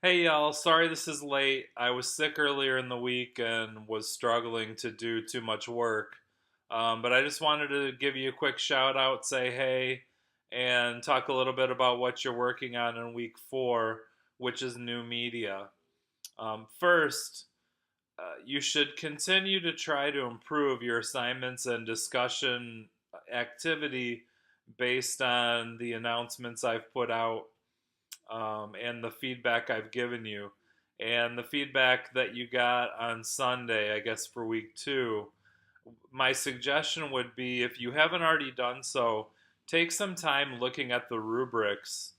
Hey y'all, sorry this is late. I was sick earlier in the week and was struggling to do too much work. But I just wanted to give you a quick shout out, say hey, and talk a little bit about what you're working on in week 4, which is new media. First, you should continue to try to improve your assignments and discussion activity based on the announcements I've put out and the feedback I've given you. And the feedback that you got on Sunday, I guess for week 2, my suggestion would be if you haven't already done so, take some time looking at the rubrics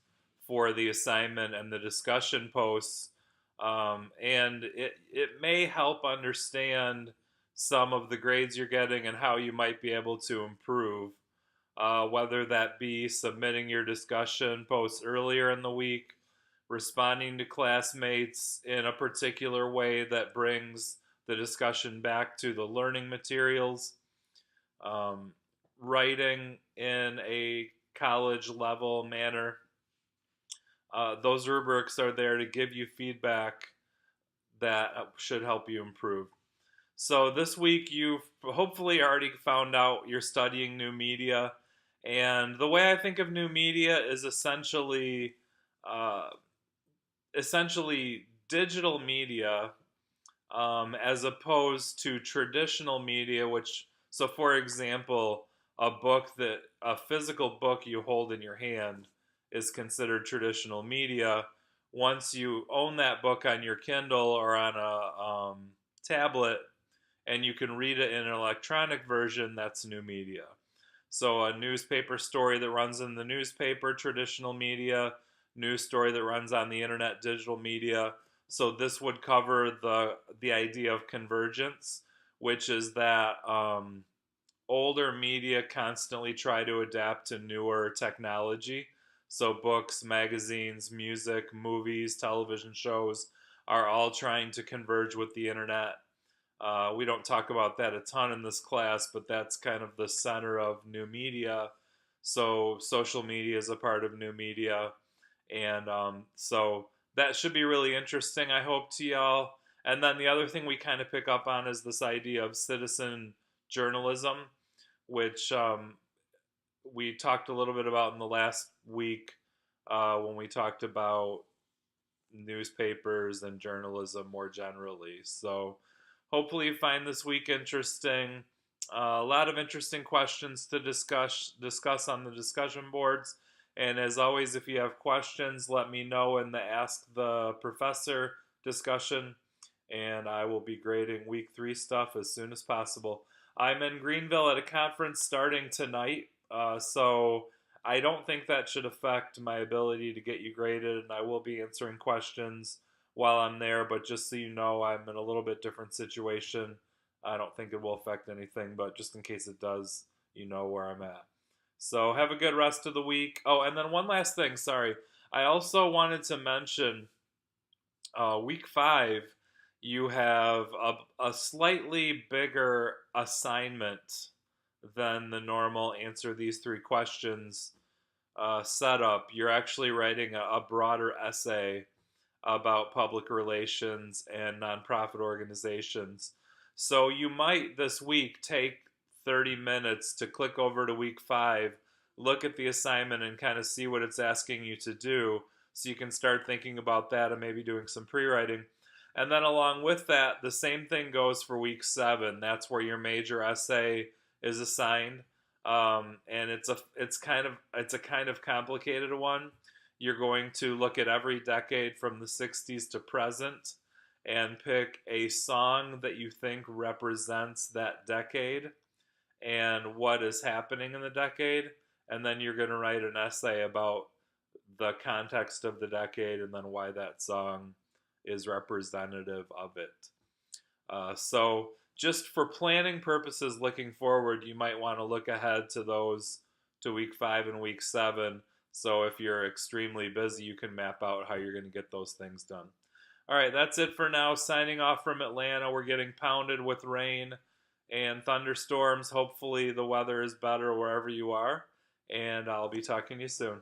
for the assignment and the discussion posts. And it may help understand some of the grades you're getting and how you might be able to improve, whether that be submitting your discussion posts earlier in the week, responding to classmates in a particular way that brings the discussion back to the learning materials, um, writing in a college level manner. Those rubrics are there to give you feedback that should help you improve. So this week you've hopefully already found out you're studying new media, and the way I think of new media is uh, essentially digital media, as opposed to traditional media. Which, so for example, a physical book you hold in your hand is considered traditional media. Once you own that book on your Kindle or on a tablet, and you can read it in an electronic version, that's new media. So a newspaper story that runs in the newspaper, traditional media; news story that runs on the internet, digital media. So this would cover the idea of convergence, which is that older media constantly try to adapt to newer technology. So books, magazines, music, movies, television shows are all trying to converge with the internet. We don't talk about that a ton in this class, but that's kind of the center of new media. So social media is a part of new media, and so that should be really interesting, I hope, to y'all. And then the other thing we kind of pick up on is this idea of citizen journalism, which we talked a little bit about in the last week, when we talked about newspapers and journalism more generally. So hopefully you find this week interesting. A lot of interesting questions to discuss on the discussion boards. And as always, if you have questions, let me know in the Ask the Professor discussion, and I will be grading week 3 stuff as soon as possible. I'm in Greenville at a conference starting tonight, so I don't think that should affect my ability to get you graded, and I will be answering questions while I'm there. But just so you know, I'm in a little bit different situation. I don't think it will affect anything, but just in case it does, you know where I'm at. So have a good rest of the week. Oh, and then one last thing, sorry. I also wanted to mention, week 5, you have a slightly bigger assignment than the normal answer these 3 questions setup. You're actually writing a broader essay about public relations and nonprofit organizations. So you might this week take 30 minutes to click over to week 5, look at the assignment, and kind of see what it's asking you to do, so you can start thinking about that and maybe doing some pre-writing. And then along with that, the same thing goes for week 7. That's where your major essay is assigned. And it's a kind of complicated one. You're going to look at every decade from the 60s to present and pick a song that you think represents that decade and what is happening in the decade. And then you're going to write an essay about the context of the decade and then why that song is representative of it. So, just for planning purposes looking forward, you might want to look ahead to those, to week 5 and week 7. So, if you're extremely busy, you can map out how you're going to get those things done. All right, that's it for now. Signing off from Atlanta. We're getting pounded with rain and thunderstorms. Hopefully, the weather is better wherever you are. And I'll be talking to you soon.